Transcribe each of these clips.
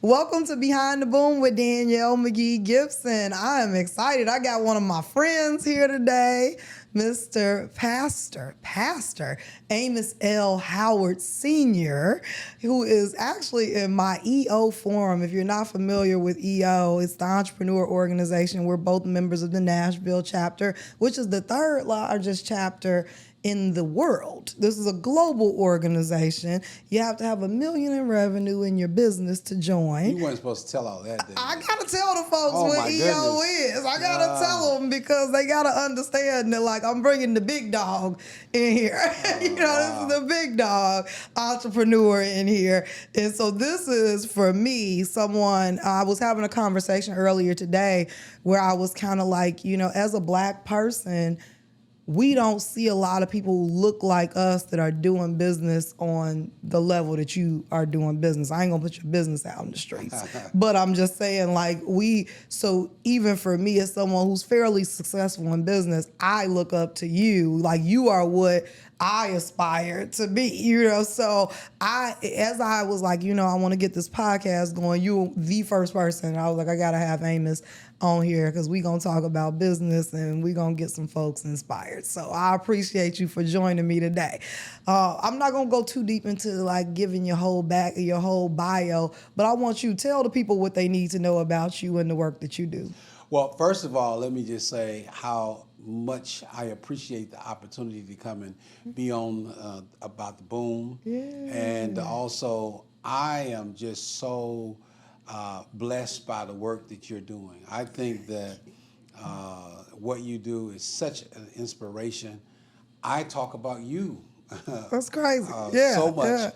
Welcome to Behind the Boom with Danielle McGee-Gibson. I am excited. I got one of my friends here today, Mr. Pastor Amos L. Howard Sr., who is actually in my EO forum. If you're not familiar with EO, it's the entrepreneur organization. We're both members of the Nashville chapter, which is the third largest chapter in the world. This is a global organization. You have to have $1 million in revenue in your business to join. You weren't supposed to tell all that, did you? I gotta tell the folks what EO is. I gotta tell them because they gotta understand that, like, I'm bringing the big dog in here. This is the big dog entrepreneur in here. And so this is, for me, someone, I was having a conversation earlier today where I was kind of like, as a Black person, we don't see a lot of people who look like us that are doing business on the level that you are doing business. I ain't gonna put your business out in the streets, but I'm just saying, so even for me as someone who's fairly successful in business, I look up to you. Like, you are what I aspire to be, So as I was like, I want to get this podcast going, you the first person. I was like, I gotta have Amos on here because we're going to talk about business and we're going to get some folks inspired. So I appreciate you for joining me today. I'm not going to go too deep into giving your whole bio, but I want you to tell the people what they need to know about you and the work that you do. Well, first of all, let me just say how much I appreciate the opportunity to come and be on About the Boom. Yeah. And also, I am just so blessed by the work that you're doing. I think that what you do is such an inspiration. I talk about you. That's crazy. So much.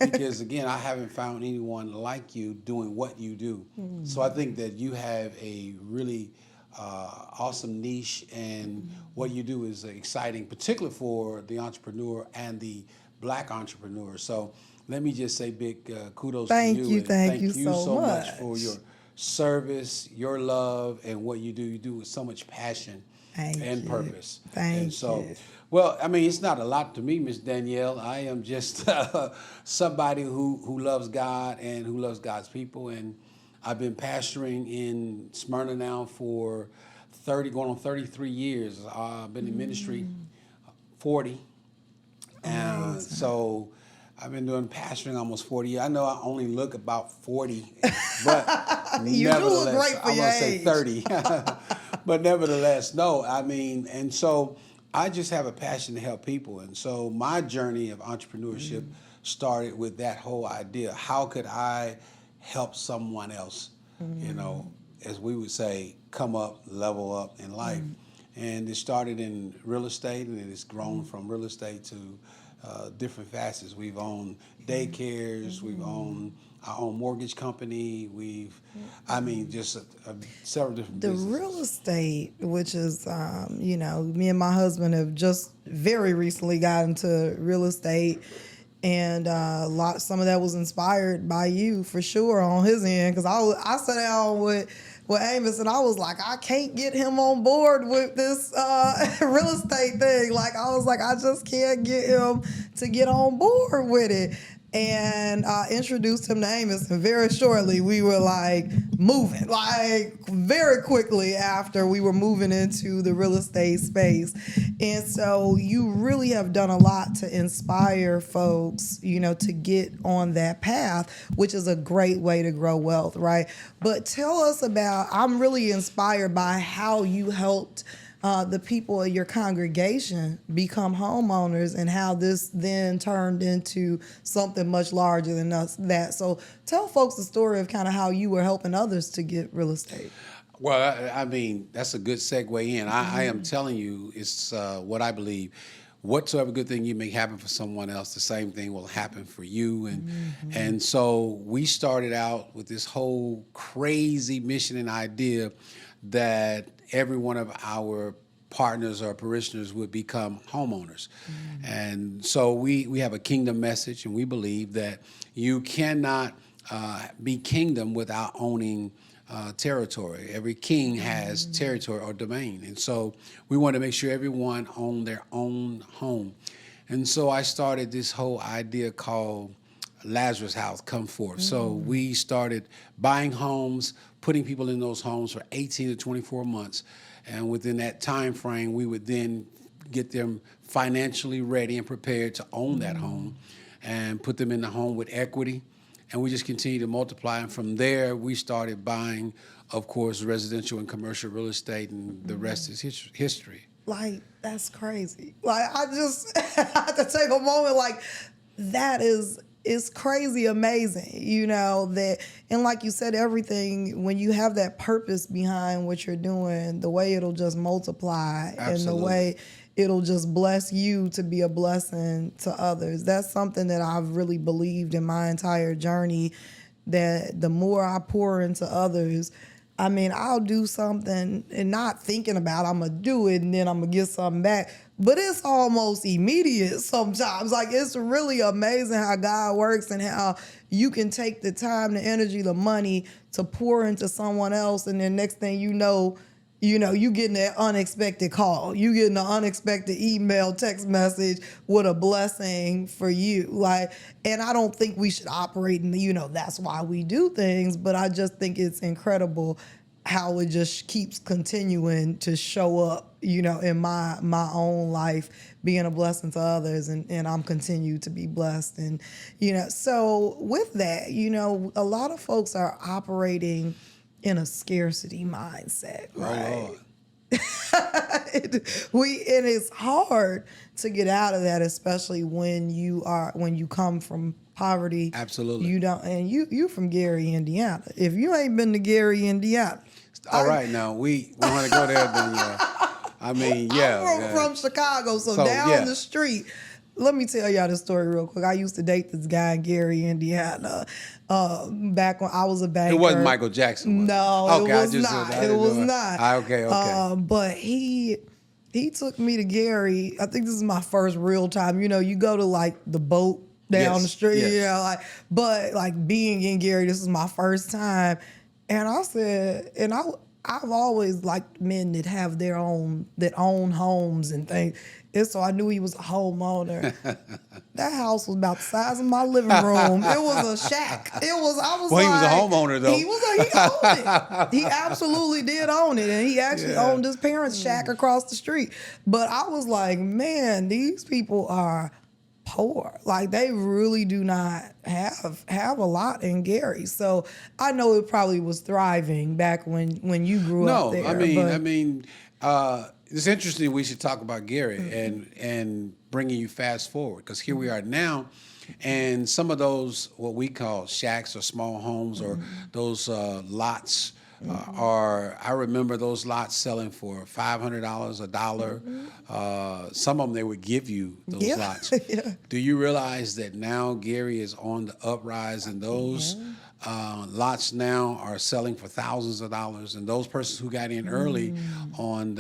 Because, again, I haven't found anyone like you doing what you do. So I think that you have a really awesome niche, and what you do is exciting, particularly for the entrepreneur and the Black entrepreneur. So let me just say big kudos to you. Thank you so much for your service, your love, and what you do. You do with so much passion and purpose. Thank you. Well, I mean, it's not a lot to me, Miss Danielle. I am just somebody who loves God and who loves God's people. And I've been pastoring in Smyrna now for going on 33 years. I've been in ministry 40. And so I've been doing pastoring almost 40 years. I know I only look about 40, but you do look great for your age. I'm going to say 30. But nevertheless, no, I mean, and so I just have a passion to help people. And so my journey of entrepreneurship started with that whole idea. How could I help someone else, as we would say, come up, level up in life? And it started in real estate, and it's grown from real estate to different facets. We've owned daycares, we've owned our own mortgage company, just several different businesses. The real estate, which is, me and my husband have just very recently got into real estate, and some of that was inspired by you for sure on his end, because I sat down with Amos, and I was like, I can't get him on board with this real estate thing. Like, I was like, I just can't get him to get on board with it. And I introduced him to Amos, and very shortly we were moving, very quickly after we were moving into the real estate space. And so you really have done a lot to inspire folks, to get on that path, which is a great way to grow wealth, right? But tell us I'm really inspired by how you helped the people of your congregation become homeowners, and how this then turned into something much larger than that. So tell folks the story of kind of how you were helping others to get real estate. Well, I mean, that's a good segue in. I am telling you, it's what I believe. Whatsoever good thing you make happen for someone else, the same thing will happen for you. And so we started out with this whole crazy mission and idea that every one of our partners or parishioners would become homeowners. And so we have a kingdom message, and we believe that you cannot be kingdom without owning territory. Every king has territory or domain. And so we want to make sure everyone owned their own home. And so I started this whole idea called Lazarus house come forth. So we started buying homes, putting people in those homes for 18 to 24 months. And within that time frame, we would then get them financially ready and prepared to own that home and put them in the home with equity. And we just continue to multiply. And from there, we started buying, of course, residential and commercial real estate, and the rest is history. Like, that's crazy. Like, I just have to take a moment. Like, that is crazy amazing, you know, that, and like you said, everything, when you have that purpose behind what you're doing, the way it'll just multiply. Absolutely. And the way it'll just bless you to be a blessing to others. That's something that I've really believed in my entire journey, that the more I pour into others, I mean, I'll do something and not thinking about I'm going to do it and then I'm going to get something back. But it's almost immediate sometimes. Like, it's really amazing how God works and how you can take the time, the energy, the money to pour into someone else. And then next thing you know, you getting that unexpected call. You getting an unexpected email, text message with a blessing for you. Like, and I don't think we should operate in, that's why we do things, but I just think it's incredible how it just keeps continuing to show up, in my own life, being a blessing to others, and I'm continued to be blessed. And, so with that, a lot of folks are operating in a scarcity mindset, right? Oh, And it's hard to get out of that, especially when you come from poverty. Absolutely. You from Gary, Indiana. If you ain't been to Gary, Indiana. All right, now we want to go there, Danielle. I mean, yeah. I'm from Chicago, so down the street. Let me tell y'all this story real quick. I used to date this guy in Gary, Indiana, back when I was a banker. It wasn't Michael Jackson, was it? No, Okay, it was not. It was not. Okay. But he took me to Gary. I think this is my first real time. You go to like the boat down the street. Yes. But like being in Gary, this is my first time. And I said, I've always liked men that own homes and things. And so I knew he was a homeowner. That house was about the size of my living room. It was a shack. He was a homeowner, though. He owned it. He absolutely did own it. And he actually owned his parents' shack across the street. But I was like, man, these people are poor. Like, they really do not have a lot in Gary. So I know it probably was thriving back when you grew up there. It's interesting we should talk about Gary and bringing you fast forward, because here we are now, and some of those, what we call shacks or small homes or those lots I remember those lots selling for $500, $1. Some of them, they would give you those lots. Do you realize that now Gary is on the uprise, and those lots now are selling for thousands of dollars, and those persons who got in early on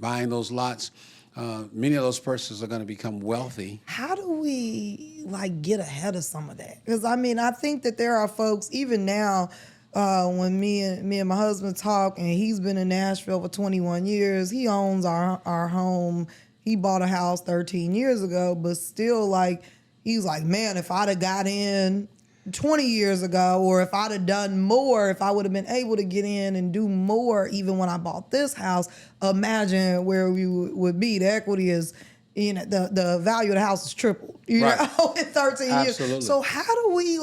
buying those lots, many of those persons are going to become wealthy. How do we get ahead of some of that? Because I think that there are folks even now. When me and my husband talk, and he's been in Nashville for 21 years, he owns our home. He bought a house 13 years ago, but still he's like, man, if I'd have got in 20 years ago, or if I'd have done more, if I would have been able to get in and do more, even when I bought this house, imagine where we would be. The equity is, the value of the house is tripled, in 13 years. So how do we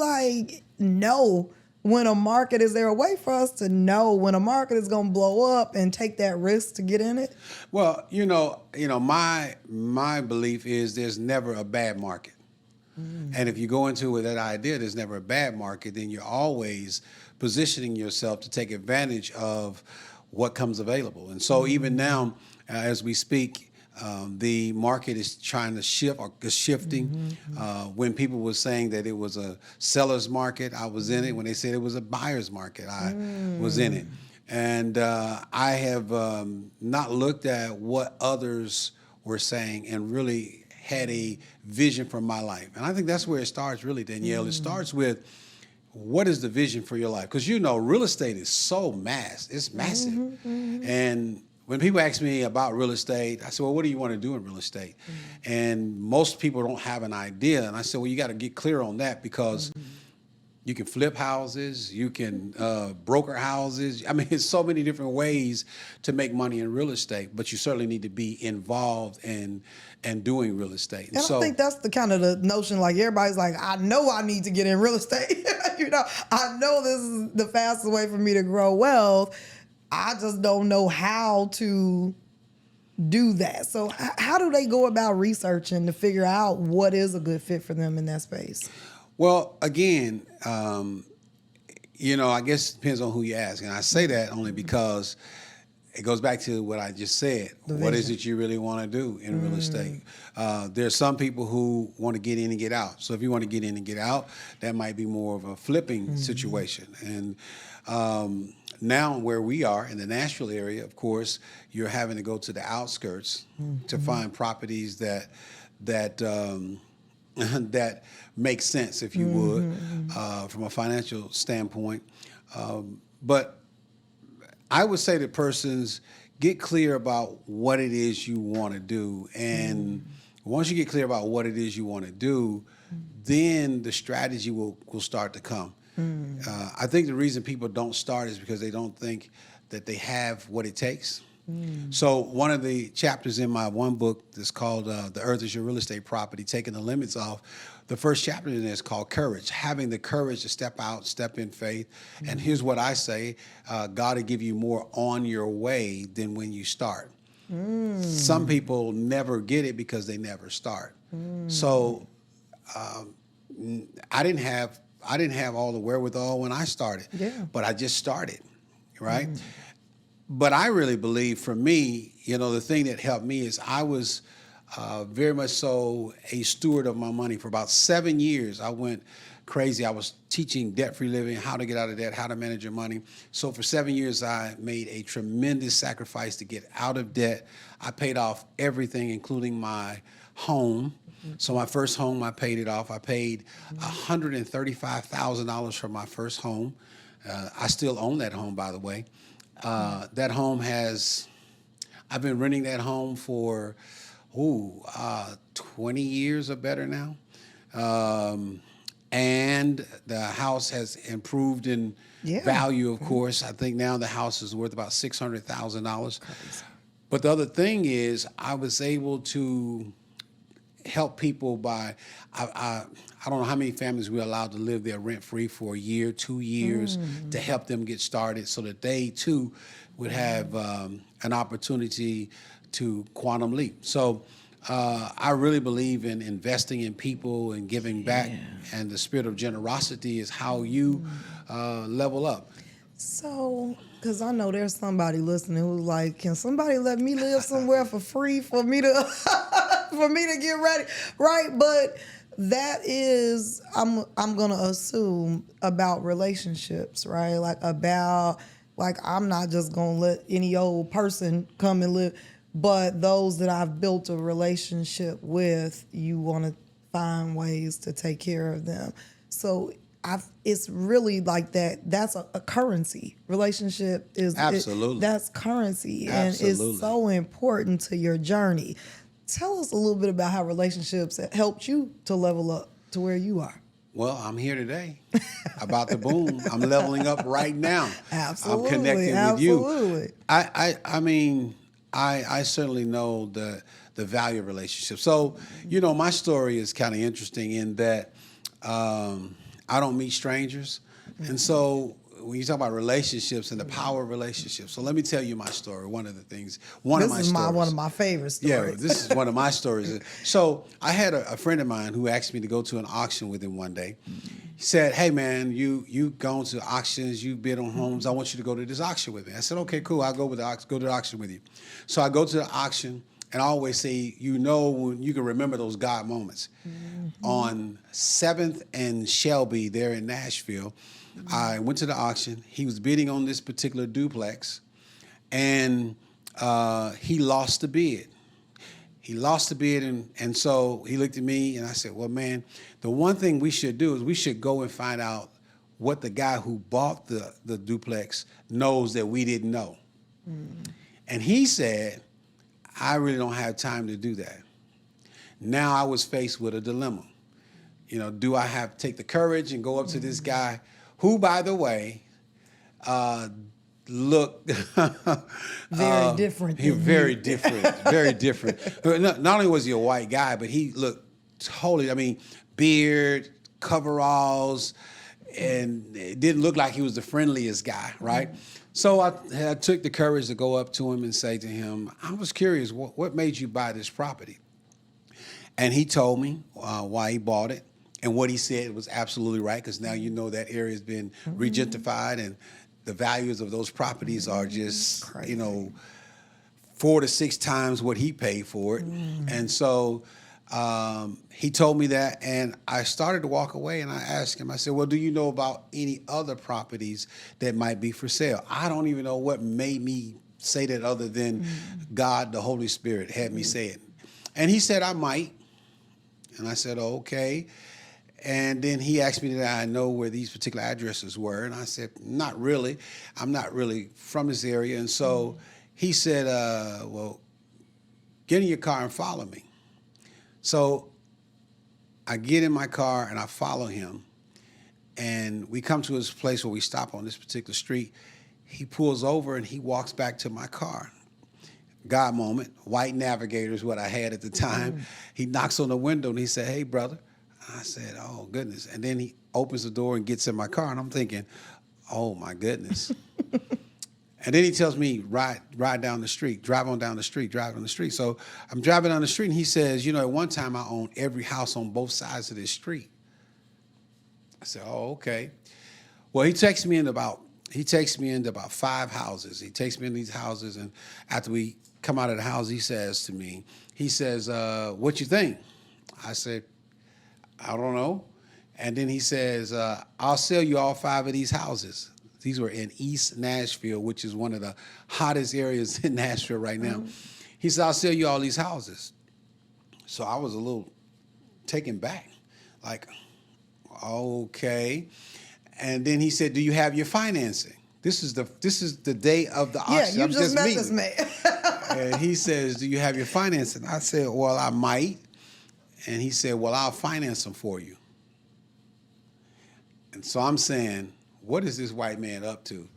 know when a market, is there a way for us to know when a market is going to blow up and take that risk to get in it? Well, my belief is there's never a bad market. And if you go into it with that idea, there's never a bad market, then you're always positioning yourself to take advantage of what comes available. And so even now, as we speak, the market is trying to shift, or is shifting. When people were saying that it was a seller's market, I was in it. When they said it was a buyer's market, I was in it. And I have not looked at what others were saying and really had a vision for my life. And I think that's where it starts, really, Danielle. It starts with, what is the vision for your life? Because real estate is so it's massive. And when people ask me about real estate, I said, well, what do you want to do in real estate? And most people don't have an idea. And I said, well, you got to get clear on that because you can flip houses, you can broker houses. I mean, it's so many different ways to make money in real estate, but you certainly need to be involved in doing real estate. And I think that's the kind of the notion, like everybody's like, I know I need to get in real estate. I know this is the fastest way for me to grow wealth. I just don't know how to do that. So how do they go about researching to figure out what is a good fit for them in that space? Well, again, I guess it depends on who you ask. And I say that only because it goes back to what I just said. What is it you really want to do in real estate? There's some people who want to get in and get out. So if you want to get in and get out, that might be more of a flipping situation. And now where we are in the Nashville area, of course, you're having to go to the outskirts to find properties that make sense, if you would, from a financial standpoint. But I would say to persons, get clear about what it is you want to do. And once you get clear about what it is you want to do, then the strategy will start to come. I think the reason people don't start is because they don't think that they have what it takes. So one of the chapters in my one book that's called The Earth is Your Real Estate Property, Taking the Limits Off, the first chapter in there is called Courage, having the courage to step out, step in faith. And here's what I say, God will give you more on your way than when you start. Some people never get it because they never start. So I didn't have all the wherewithal when I started, but I just started, right? But I really believe, for me, the thing that helped me is I was very much so a steward of my money. For about 7 years, I went crazy. I was teaching debt-free living, how to get out of debt, how to manage your money. So for 7 years, I made a tremendous sacrifice to get out of debt. I paid off everything, including my home. So my first home, I paid it off. I paid $135,000 for my first home. I still own that home, by the way. That home I've been renting that home for 20 years or better now. And the house has improved in value, of course. I think now the house is worth about $600,000. But the other thing is I was able to help people by, I don't know how many families we're allowed to live there rent-free for a year, 2 years, to help them get started so that they, too, would have an opportunity to quantum leap. So I really believe in investing in people and giving back, and the spirit of generosity is how you level up. So, because I know there's somebody listening who's like, can somebody let me live somewhere for free for me to for me to get ready, right? But that is, I'm gonna assume about relationships, right? Like I'm not just gonna let any old person come and live, but those that I've built a relationship with, you want to find ways to take care of them. So it's really like that. That's a currency. Relationship is absolutely that's currency, absolutely. And it's so important to your journey. Tell us a little bit about how relationships have helped you to level up to where you are. Well, I'm here today. About the boom. I'm leveling up right now. Absolutely. I'm connecting absolutely. with you. I mean, I certainly know the value of relationships. So, my story is kind of interesting in that I don't meet strangers. And so when you talk about relationships and the power of relationships, so let me tell you my story. One of my favorite stories. Yeah, this is one of my stories. So I had a friend of mine who asked me to go to an auction with him one day. He said, hey, man, you've gone to auctions, you've bid on homes. I want you to go to this auction with me. I said, okay, cool. I'll go to the auction with you. So I go to the auction, and I always say, when you can remember those God moments. On 7th and Shelby there in Nashville, I went to the auction. He was bidding on this particular duplex, and he lost the bid. He lost the bid, and so he looked at me, and I said, well, man, the one thing we should do is we should go and find out what the guy who bought the duplex knows that we didn't know. And he said, I really don't have time to do that. Now I was faced with a dilemma. Do I have to take the courage and go up to this guy who, by the way, looked very different. Very different. Not only was he a white guy, but he looked totally, beard, coveralls, and it didn't look like he was the friendliest guy, right? So I took the courage to go up to him and say to him, I was curious, what made you buy this property? And he told me why he bought it. And what he said was absolutely right, because now that area has been regentrified, and the values of those properties are just, Crazy. 4 to 6 times what he paid for it. And so he told me that, and I started to walk away, and I asked him, I said, well, do you know about any other properties that might be for sale? I don't even know what made me say that other than God, the Holy Spirit, had me say it. And he said, I might. And I said, okay. And then he asked me, did I know where these particular addresses were? And I said, not really. I'm not really from this area. And so he said, well, get in your car and follow me. So I get in my car and I follow him. And we come to his place where we stop on this particular street. He pulls over and he walks back to my car. God moment, white Navigator is what I had at the time. He knocks on the window and he said, hey, brother. I said, oh, goodness. And then he opens the door and gets in my car, and I'm thinking, oh, my goodness. And then he tells me, ride down the street, drive on down the street. So I'm driving down the street, and he says, at one time I owned every house on both sides of this street. I said, oh, okay. Well, he takes me into about 5 houses. He takes me in these houses, and after we come out of the house, he says to me, what you think? I said, I don't know. And then he says, I'll sell you all 5 of these houses. These were in East Nashville, which is one of the hottest areas in Nashville right now. He said, I'll sell you all these houses. So I was a little taken back, like, okay. And then he said, do you have your financing? This is the day of the auction. Yeah, you just met this man. And he says, do you have your financing? I said, well, I might. And he said, well, I'll finance them for you. And so I'm saying, what is this white man up to?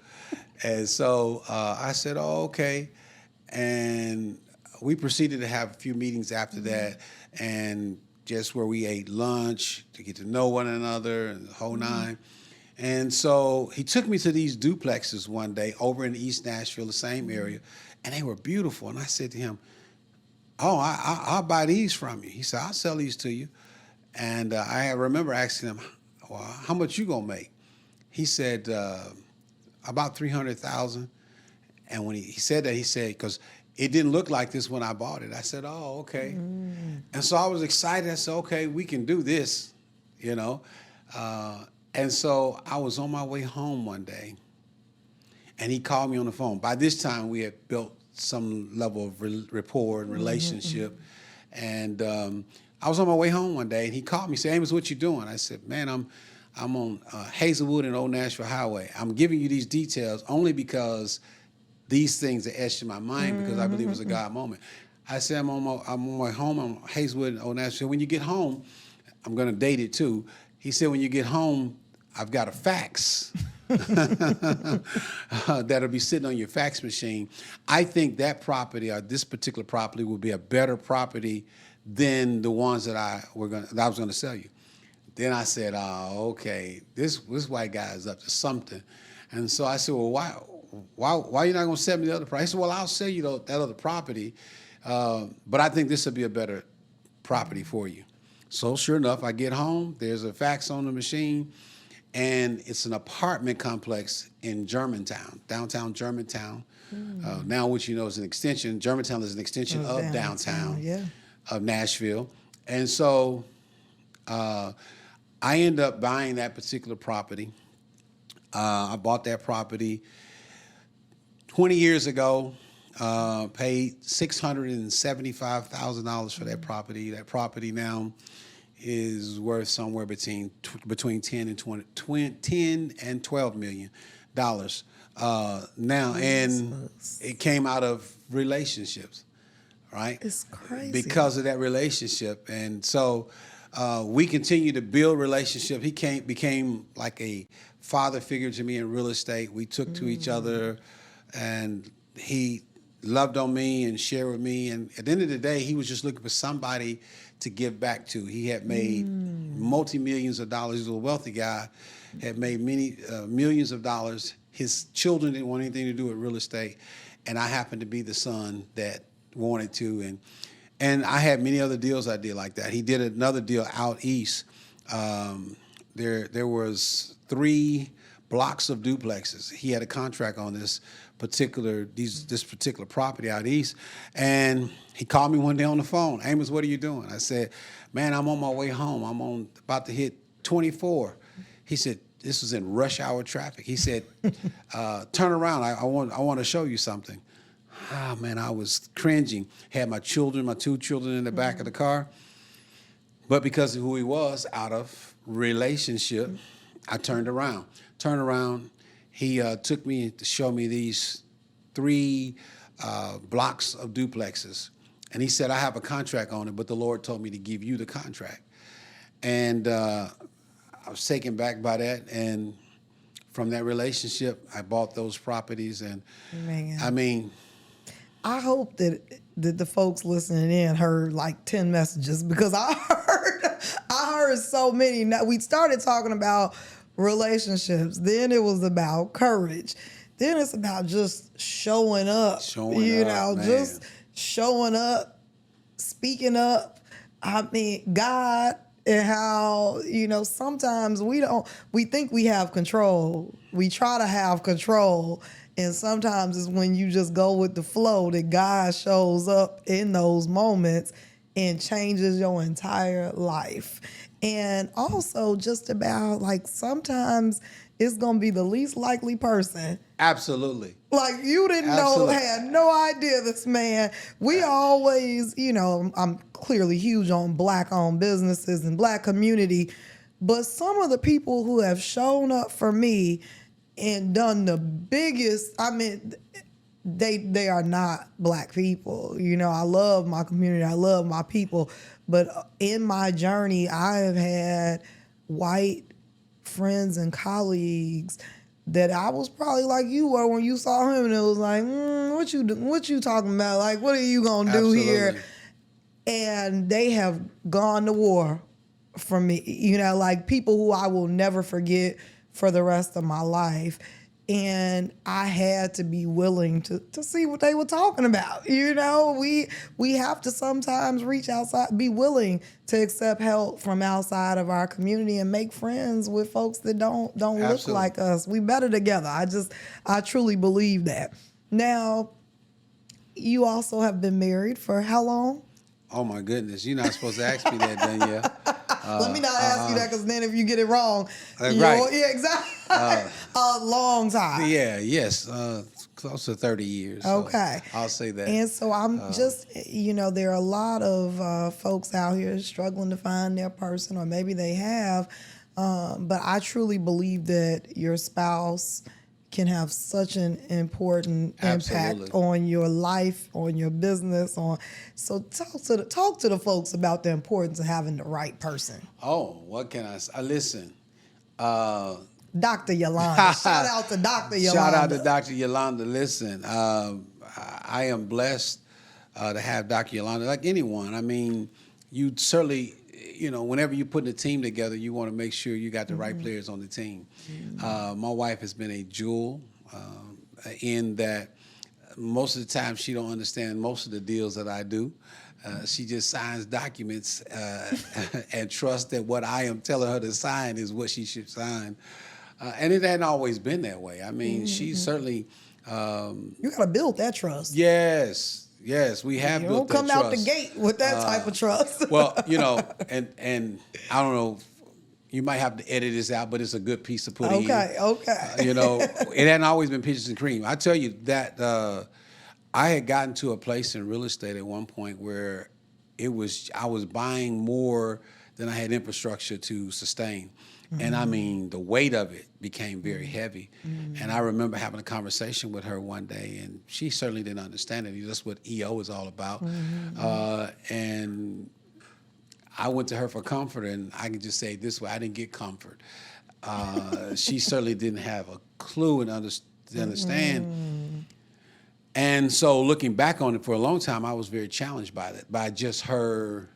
And so I said, oh, okay. And we proceeded to have a few meetings after that, and just where we ate lunch to get to know one another and the whole nine. And so he took me to these duplexes one day over in East Nashville, the same area, and they were beautiful. And I said to him, oh, I'll buy these from you. He said, I'll sell these to you. And I remember asking him, well, how much you gonna make? He said, about $300,000. And when he said that, he said, because it didn't look like this when I bought it. I said, oh, okay. And so I was excited. I said, okay, we can do this, And so I was on my way home one day, and he called me on the phone. By this time, we had built some level of rapport and relationship. And I was on my way home one day, and he called me, said, Amos, what you doing? I said, man, I'm on Hazelwood and Old Nashville Highway. I'm giving you these details only because these things are etched in my mind, because I believe it was a God moment. I said, I'm on my way home. I'm on Hazelwood and Old Nashville. When you get home, I'm going to date it too. He said, when you get home, I've got a fax that'll be sitting on your fax machine. I think that property, or this particular property, will be a better property than the ones that I was going to sell you. Then I said, oh, okay, this white guy is up to something. And so I said, well, why are you not going to sell me the other property? He said, well, I'll sell you that other property, but I think this will be a better property for you. So sure enough, I get home, there's a fax on the machine, and it's an apartment complex in Germantown, downtown Germantown. Now what you know is an extension. Germantown is an extension of downtown of Nashville. And so I end up buying that particular property. I bought that property 20 years ago, paid $675,000 for that property. That property now is worth somewhere between $10 and $12 million. Now, and it came out of relationships, right? It's crazy. Because of that relationship. And so we continue to build relationship. He became like a father figure to me in real estate. We took to each other, and he loved on me and shared with me. And at the end of the day, he was just looking for somebody to give back to. He had made multi-millions of dollars. He was a wealthy guy, had made many millions of dollars. His children didn't want anything to do with real estate, and I happened to be the son that wanted to. And I had many other deals I did like that. He did another deal out east. There was 3 blocks of duplexes. He had a contract on this particular property out east, and he called me one day on the phone. Amos, what are you doing? I said, man, I'm on my way home. I'm about to hit 24. He said, this was in rush hour traffic. He said, turn around. I want to show you something. Ah, man, I was cringing. Had my 2 children in the back of the car. But because of who he was, out of relationship, I turned around. He took me to show me these 3 blocks of duplexes. And he said, I have a contract on it, but the Lord told me to give you the contract. And I was taken back by that. And from that relationship, I bought those properties. And Man. I mean, I hope that the folks listening in heard like 10 messages, because I heard so many. Now, we started talking about relationships, then it was about courage, then it's about just showing up. Just showing up, speaking up. I mean, God, and how, sometimes we think we have control. We try to have control. And sometimes it's when you just go with the flow that God shows up in those moments and changes your entire life. And also just about like sometimes it's going to be the least likely person. Absolutely. Like you didn't Absolutely. had no idea this man. We always, I'm clearly huge on Black-owned businesses and Black community, but some of the people who have shown up for me and done the biggest, they are not Black people. I love my community, I love my people, but in my journey, I have had white friends and colleagues that I was probably like you were when you saw him, and it was like, what you talking about? Like, what are you gonna do here? And they have gone to war for me. Like people who I will never forget for the rest of my life. And I had to be willing to see what they were talking about. We have to sometimes reach outside, be willing to accept help from outside of our community and make friends with folks that don't look like us. We better together. I truly believe that. Now, you also have been married for how long? Oh my goodness, you're not supposed to ask me that, Danielle. Let me not ask you that, because then if you get it wrong, right? Yeah, exactly. A long time. Yeah, yes, close to 30 years. Okay, so I'll say that. And so I'm there are a lot of folks out here struggling to find their person, or maybe they have, but I truly believe that your spouse can have such an important impact on your life, on your business. So talk to the folks about the importance of having the right person. Oh, what can I say? Listen. Dr. Yolanda. Shout out to Dr. Yolanda. Shout out to Dr. Yolanda. Listen, I am blessed to have Dr. Yolanda, like anyone. I mean, you certainly, whenever you put a team together, you want to make sure you got the right players on the team. My wife has been a jewel in that most of the time she don't understand most of the deals that I do. She just signs documents and trusts that what I am telling her to sign is what she should sign. And it hadn't always been that way. I mean, she's certainly... you got to build that trust. Yes, we have built that trust. You don't come out the gate with that type of trust. Well, and I don't know, you might have to edit this out, but it's a good piece to put in. Okay. It hadn't always been peaches and cream. I tell you that I had gotten to a place in real estate at one point where I was buying more than I had infrastructure to sustain. And I mean, the weight of it became very heavy. And I remember having a conversation with her one day, and she certainly didn't understand it. That's what EO is all about. And I went to her for comfort, and I can just say it this way, I didn't get comfort. She certainly didn't have a clue and understand. And so looking back on it for a long time, I was very challenged by that, by just her,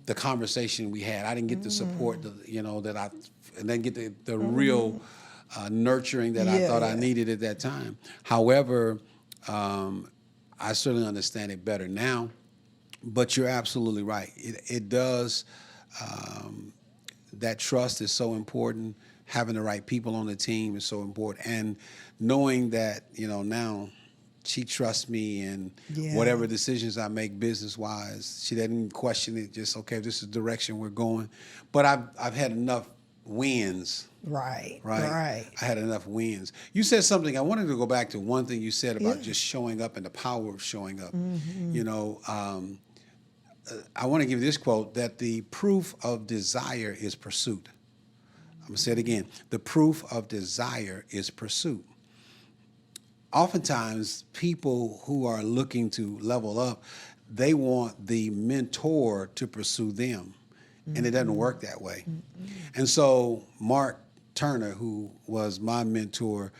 the conversation we had. I didn't get the support, and then get the real nurturing that I thought I needed at that time. However, I certainly understand it better now. But you're absolutely right. It does. That trust is so important. Having the right people on the team is so important, and knowing that now she trusts me, and whatever decisions I make business-wise, she doesn't question it. Just okay, this is the direction we're going. But I've had enough wins. Right. I had enough wins. You said something. I wanted to go back to one thing you said about just showing up and the power of showing up. I want to give you this quote, that the proof of desire is pursuit. I'm going to say it again. The proof of desire is pursuit. Oftentimes, people who are looking to level up, they want the mentor to pursue them, and it doesn't work that way. And so Mark Turner, who was my mentor,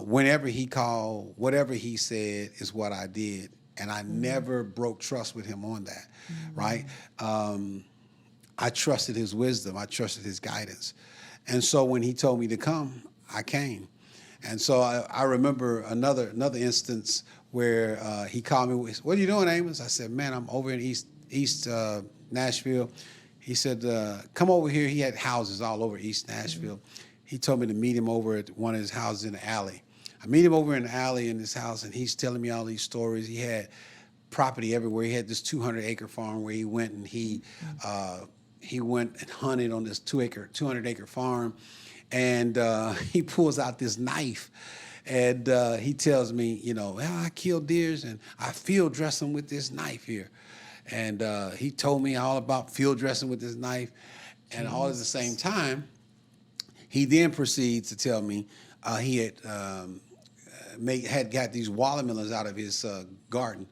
whenever he called, whatever he said is what I did. And I never broke trust with him on that, right? I trusted his wisdom. I trusted his guidance. And so when he told me to come, I came. And so I remember another instance where he called me. What are you doing, Amos? I said, man, I'm over in East Nashville. He said, come over here. He had houses all over East Nashville. He told me to meet him over at one of his houses in the alley. I meet him over in the alley in his house, and he's telling me all these stories. He had property everywhere. He had this 200-acre farm where he went, and he went and hunted on this 200-acre farm, and he pulls out this knife, and he tells me, I kill deers, and I field dress them with this knife here. And he told me all about field dressing with this knife, and all at the same time, he then proceeds to tell me he had got these watermelons out of his garden,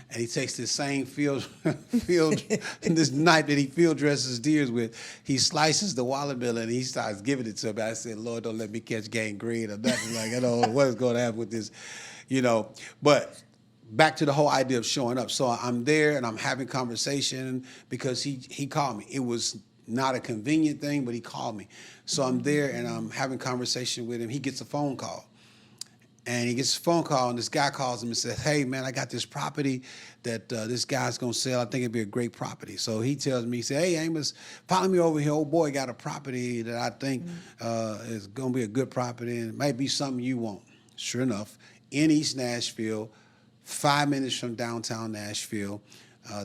and he takes this same field this knife that he field dresses deers with. He slices the watermelon and he starts giving it to me. I said, Lord, don't let me catch gangrene or nothing. Like, I don't know what is going to happen with this, But back to the whole idea of showing up. So I'm there and I'm having conversation because he called me. It was not a convenient thing, but he called me. So I'm there and I'm having conversation with him. He gets a phone call. And he gets a phone call, and this guy calls him and says, hey, man, I got this property that this guy's going to sell. I think it'd be a great property. So he tells me, he said, hey, Amos, follow me over here. Old boy got a property that I think is going to be a good property, and it might be something you want. Sure enough, in East Nashville, 5 minutes from downtown Nashville,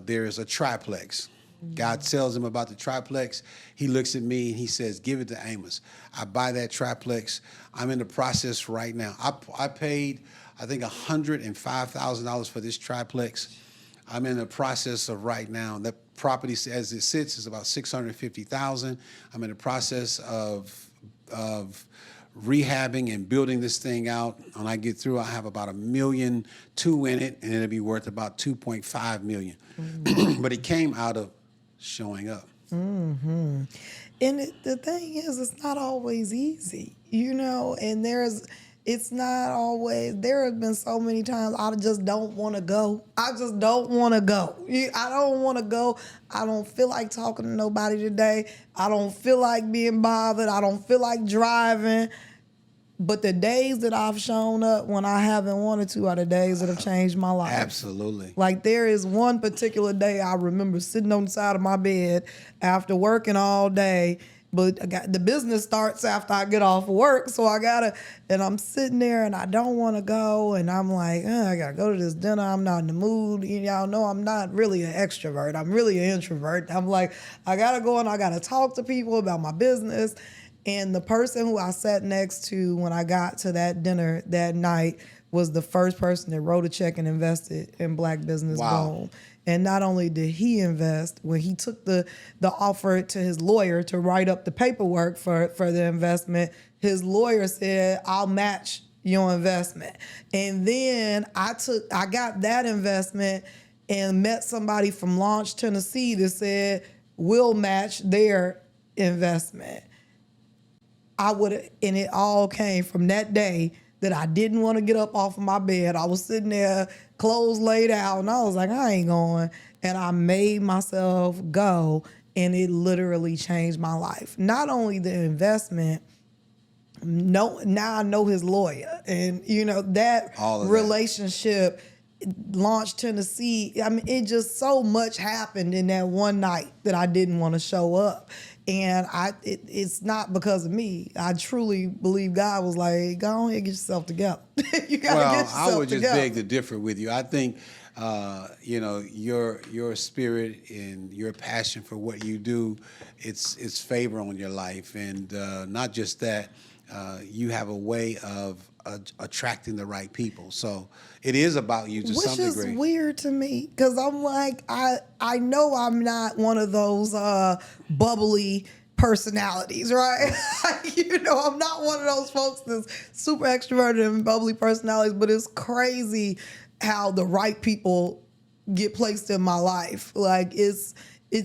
there is a triplex. God tells him about the triplex. He looks at me and he says, give it to Amos. I buy that triplex. I'm in the process right now. I paid, I think, $105,000 for this triplex. I'm in the process of right now. The property as it sits is about $650,000. I'm in the process of rehabbing and building this thing out. When I get through, I have about $1.2 million in it, and it'll be worth about $2.5 million. But it came out of showing up. Mm-hmm. And the thing is, it's not always easy, and it's not always, there have been so many times I just don't want to go. I just don't want to go. I don't want to go. I don't feel like talking to nobody today. I don't feel like being bothered. I don't feel like driving. But the days that I've shown up when I haven't wanted to are the days that have changed my life. Absolutely. Like, there is one particular day I remember sitting on the side of my bed after working all day, but the business starts after I get off of work, so and I'm sitting there and I don't want to go, and I'm like, I got to go to this dinner. I'm not in the mood. Y'all know I'm not really an extrovert. I'm really an introvert. I'm like, I got to go and I got to talk to people about my business. And the person who I sat next to when I got to that dinner that night was the first person that wrote a check and invested in Black Business Boom. And not only did he invest, when he took the offer to his lawyer to write up the paperwork for the investment, his lawyer said, I'll match your investment. And then I got that investment and met somebody from Launch, Tennessee that said, we'll match their investment. And it all came from that day that I didn't want to get up off of my bed. I was sitting there, clothes laid out, and I was like, I ain't going. And I made myself go, and it literally changed my life. Not only the investment, now I know his lawyer. And, that relationship, Launch Tennessee, I mean, it just so much happened in that one night that I didn't want to show up. And it's not because of me. I truly believe God was like, go on and get yourself together. You got to get yourself together. I would just beg to differ with you. I think, your spirit and your passion for what you do, it's favor on your life. And not just that, you have a way of attracting the right people. So it is about you to some degree. Which is weird to me, because I'm like, I know I'm not one of those bubbly personalities, right? I'm not one of those folks that's super extroverted and bubbly personalities, but it's crazy how the right people get placed in my life. Like, it's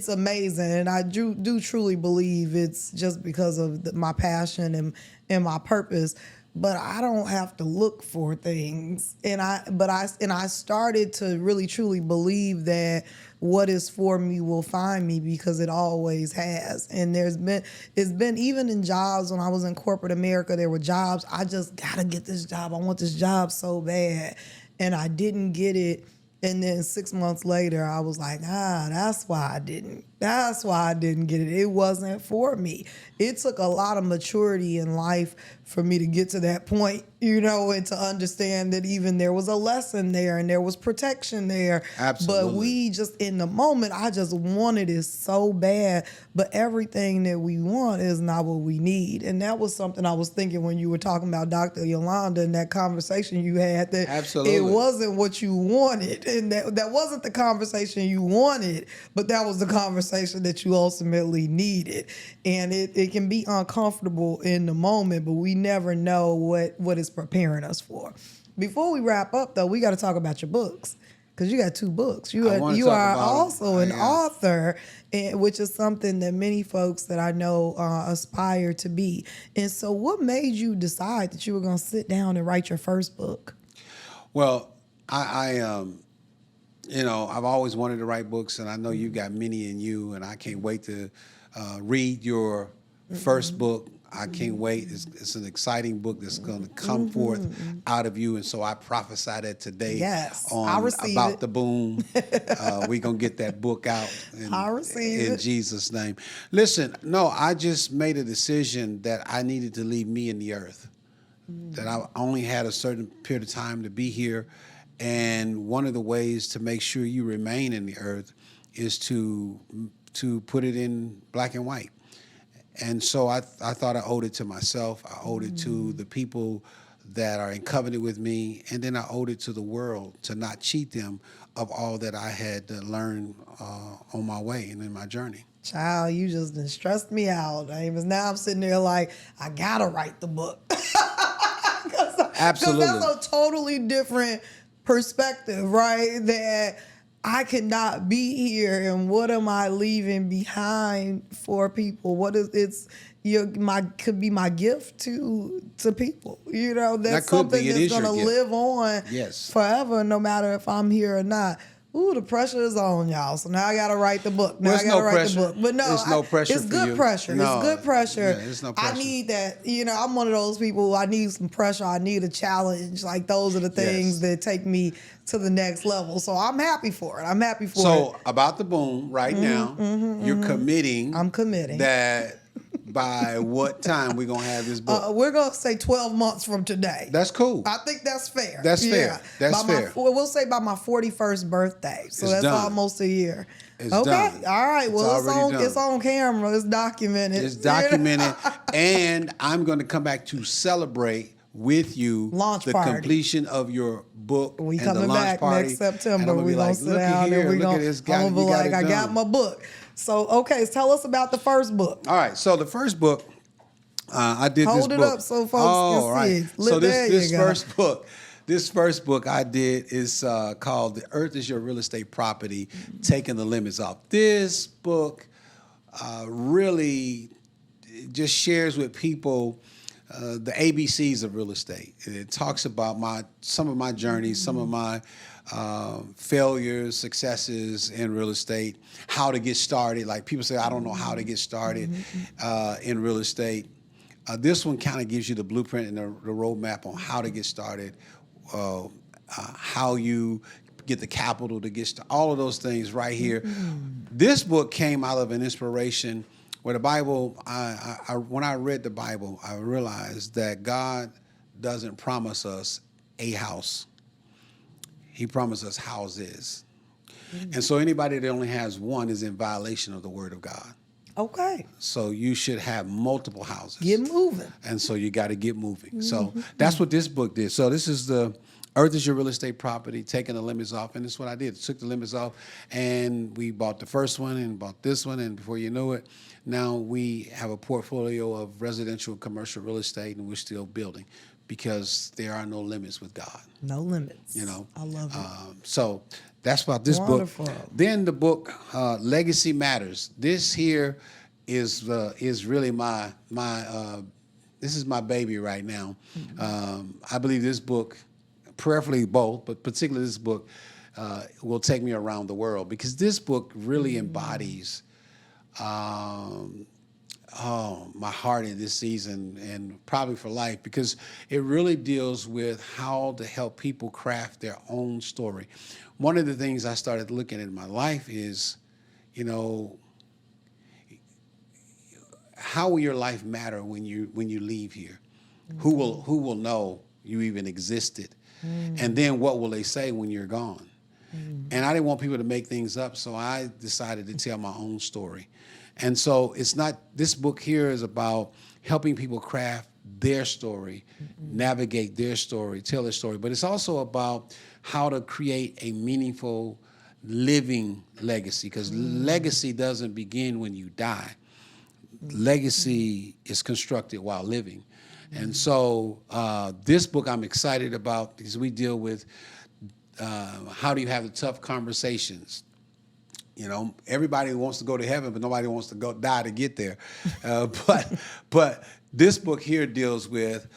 amazing. And I do truly believe it's just because of my passion and my purpose. But I don't have to look for things. And I started to really truly believe that what is for me will find me, because it always has. And it's been even in jobs. When I was in corporate America, there were jobs, I just gotta get this job. I want this job so bad. And I didn't get it. And then 6 months later, I was like, that's why I didn't get it. It wasn't for me. It took a lot of maturity in life for me to get to that point, and to understand that even there was a lesson there and there was protection there. Absolutely. But we just, in the moment, I just wanted it so bad. But everything that we want is not what we need. And that was something I was thinking when you were talking about Dr. Yolanda and that conversation you had, that Absolutely. It wasn't what you wanted. And that wasn't the conversation you wanted, but that was the conversation that you ultimately needed. And it can be uncomfortable in the moment, but we never know what it's preparing us for. Before we wrap up, though, we got to talk about your books, because you got 2 books. You are also an author, which is something that many folks that I know aspire to be. And so what made you decide that you were going to sit down and write your first book? Well, I've always wanted to write books, and I know you've got many in you, and I can't wait to read your first book. I can't wait. It's an exciting book that's going to come forth out of you, and so I prophesy that today. Yes, I'll receive about it. the boom. We're going to get that book out in Jesus' name. Listen, no, I just made a decision that I needed to leave me in the earth, that I only had a certain period of time to be here. And one of the ways to make sure you remain in the earth is to put it in black and white. And so I thought I owed it to myself. I owed it to the people that are in covenant with me. And then I owed it to the world to not cheat them of all that I had learned on my way and in my journey. Child, you just done stressed me out. Now I'm sitting there like, I got to write the book. Absolutely. Because that's a totally different perspective, right? That I cannot be here, and what am I leaving behind for people? Could be my gift to people. That's something that's going to live on forever, no matter if I'm here or not. Ooh, the pressure is on, y'all. So now I got to write the book. Now I got to write the book. But no, it's no pressure. It's good pressure. No, it's good pressure. Yeah, it's no pressure. I need that. I'm one of those people. I need some pressure. I need a challenge. Like, those are the things that take me to the next level. So I'm happy for it. So about the boom right now, you're committing. I'm committing that. By what time we gonna have this book? We're gonna say 12 months from today. That's cool. I think that's fair. That's fair. That's fair. We'll say by my 41st birthday. So that's done. Almost a year. It's okay. Done. All right. Well, it's on camera. It's documented. It's documented. And I'm gonna come back to celebrate with you launch the party. Completion of your book We and the coming launch back party. next September. And We be gonna like, sit look down at here, and we look gonna. at this guy. I'm gonna be like, I got my book. So okay, tell us about the first book. All right, so the first book, I did this book. Hold it up so folks can see. So There this you go. first book I did is called "The Earth Is Your Real Estate Property: Taking the Limits Off." This book really just shares with people the ABCs of real estate. It talks about some of my journeys, some of my failures, successes in real estate, how to get started. Like people say, I don't know how to get started in real estate. This one kind of gives you the blueprint and the roadmap on how to get started, how you get the capital to get started, all of those things right here. This book came out of an inspiration where the Bible, when I read the Bible, I realized that God doesn't promise us a house. He promised us houses. And so anybody that only has one is in violation of the word of God. Okay. So you should have multiple houses. Get moving. And so you got to get moving. So that's what this book did. So this is the Earth Is Your Real Estate Property, taking the limits off. And this is what I did. Took the limits off. And we bought the first one and bought this one. And before you know it, now we have a portfolio of residential and commercial real estate, and we're still building because there are no limits with God. No limits. You know. I love it. So that's about this Wonderful. book. Then the book Legacy Matters. This here is really my this is my baby right now. I believe this book, prayerfully both, but particularly this book, will take me around the world because this book really embodies my heart in this season and probably for life, because it really deals with how to help people craft their own story. One of the things I started looking at in my life is, you know, how will your life matter when you leave here? Who will know you even existed? And then what will they say when you're gone? And I didn't want people to make things up, so I decided to tell my own story. And so this book here is about helping people craft their story, navigate their story, tell their story. But it's also about how to create a meaningful living legacy, because legacy doesn't begin when you die. Legacy is constructed while living. And so this book I'm excited about because we deal with how do you have the tough conversations. You know, everybody wants to go to heaven, but nobody wants to go die to get there. But this book here deals with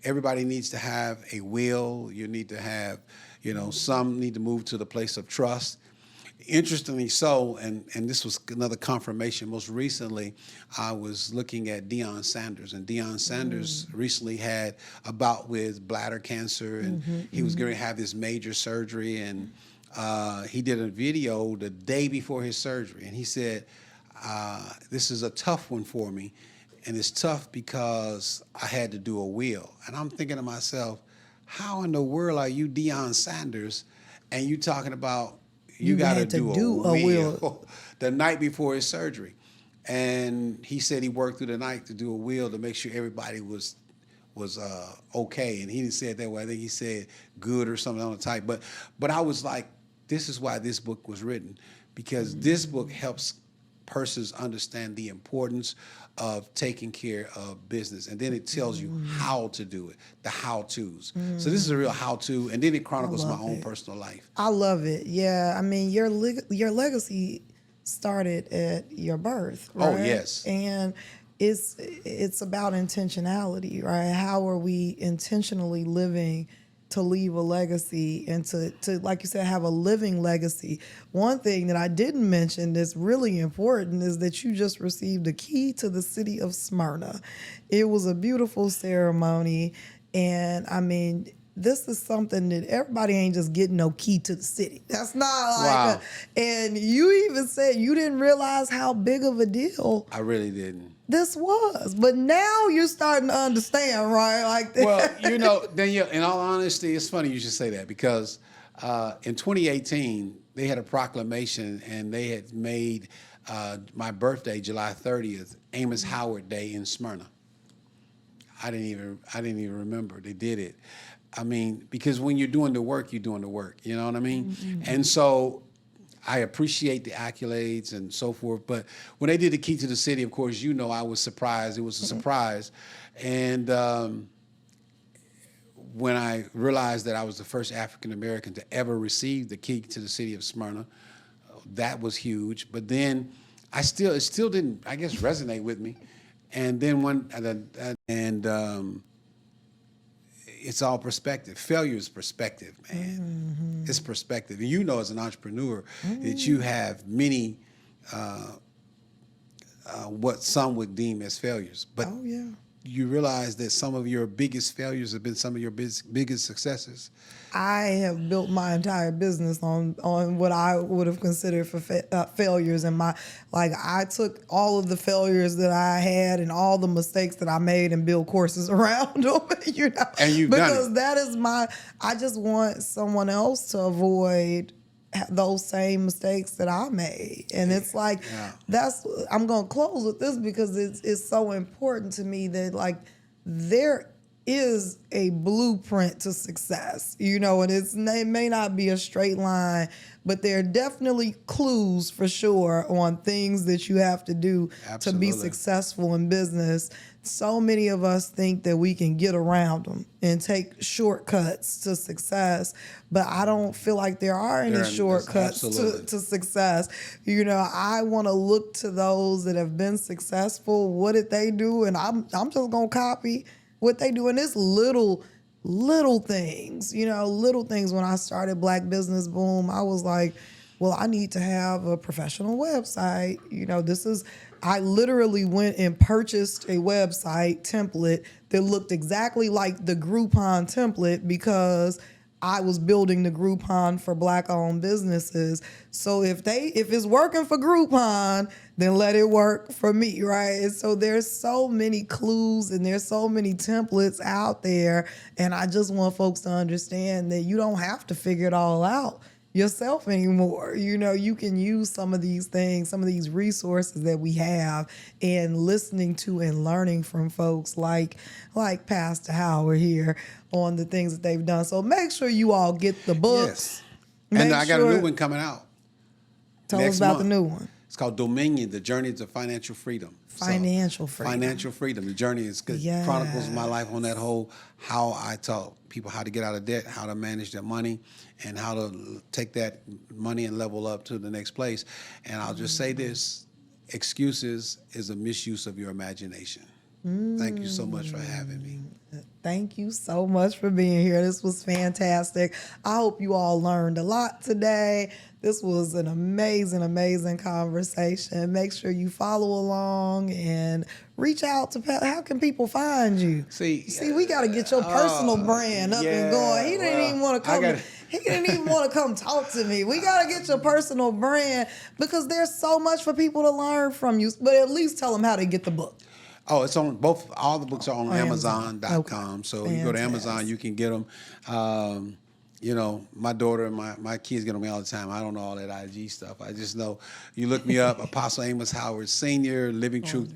everybody needs to have a will. You need to have, you know, some need to move to the place of trust. Interestingly so, and this was another confirmation, most recently I was looking at Deion Sanders, and Deion Sanders recently had a bout with bladder cancer, and he was going to have this major surgery, and he did a video the day before his surgery, and he said, this is a tough one for me, and it's tough because I had to do a will. And I'm thinking to myself, how in the world are you Deion Sanders, and you talking about you got to do a will the night before his surgery? And he said he worked through the night to do a will to make sure everybody was okay. And he didn't say it that way. I think he said good or something on the type. But I was like, this is why this book was written, because this book helps persons understand the importance of taking care of business. And then it tells you how to do it, the how-tos. So this is a real how-to, and then it chronicles my own personal life. I love it. Yeah, I mean, your legacy started at your birth, right? Oh, yes. And it's about intentionality, right? How are we intentionally living to leave a legacy and to like you said, have a living legacy? One thing that I didn't mention that's really important is that you just received a key to the city of Smyrna. It was a beautiful ceremony, and I mean, this is something that everybody ain't just getting no key to the city. That's not like and you even said you didn't realize how big of a deal I really didn't. This was, but now you're starting to understand, right? Like, well, you know, Danielle, in all honesty, it's funny you should say that, because in 2018 they had a proclamation, and they had made my birthday, July 30th, Amos Howard Day in Smyrna. I didn't even remember they did it, I mean, because when you're doing the work, you're doing the work. You know what I mean? And so I appreciate the accolades and so forth. But when they did the Key to the City, of course, you know, I was surprised. It was a surprise. And when I realized that I was the first African American to ever receive the Key to the City of Smyrna, that was huge. But then it still didn't, I guess, resonate with me. And then it's all perspective. Failure is perspective, man. It's perspective. And you know, as an entrepreneur, that you have many, what some would deem as failures. But you realize that some of your biggest failures have been some of your biggest successes. I have built my entire business on what I would have considered for failures, and I took all of the failures that I had and all the mistakes that I made and built courses around them. You know, and you've because done it. that is I just want someone else to avoid those same mistakes that I made. And it's like, I'm going to close with this because it's so important to me that like there is a blueprint to success, you know, and it may not be a straight line, but there are definitely clues for sure on things that you have to do to be successful in business. So many of us think that we can get around them and take shortcuts to success, but I don't feel like there are any shortcuts to success. You know, I want to look to those that have been successful. What did they do? And I'm just going to copy what they do. And it's little things, you know, little things. When I started Black Business Boom, I was like, well, I need to have a professional website. You know, I literally went and purchased a website template that looked exactly like the Groupon template because I was building the Groupon for Black-owned businesses. So if it's working for Groupon, then let it work for me, right? And so there's so many clues and there's so many templates out there, and I just want folks to understand that you don't have to figure it all out yourself anymore. You know, you can use some of these things, some of these resources that we have, and listening to and learning from folks like Pastor Howard here on the things that they've done. So make sure you all get the books. Yes. And I got a new one coming out. Tell us about the new one. It's called Dominion, The Journey to Financial Freedom. Financial freedom. The journey is good. Yes. Chronicles my life on that whole, how I taught people how to get out of debt, how to manage their money, and how to take that money and level up to the next place. And I'll just say this, excuses is a misuse of your imagination. Thank you so much for having me. Thank you so much for being here. This was fantastic. I hope you all learned a lot today. This was an amazing, amazing conversation. Make sure you follow along and reach out to Pat. How can people find you? See, we got to get your personal brand up and going. He didn't even want to come. He didn't even want to come talk to me. We got to get your personal brand because there's so much for people to learn from you. But at least tell them how to get the book. Oh, it's on both. All the books are on Amazon.com. Okay. So you go to Amazon, you can get them. You know, my daughter and my kids get on me all the time. I don't know all that IG stuff. I just know you look me up, Apostle Amos Howard Sr., Living Truth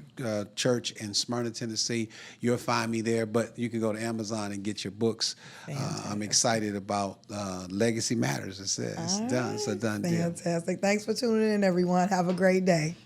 Church in Smyrna, Tennessee. You'll find me there, but you can go to Amazon and get your books. I'm excited about Legacy Matters. It's done. It's a done deal. Fantastic. Thanks for tuning in, everyone. Have a great day.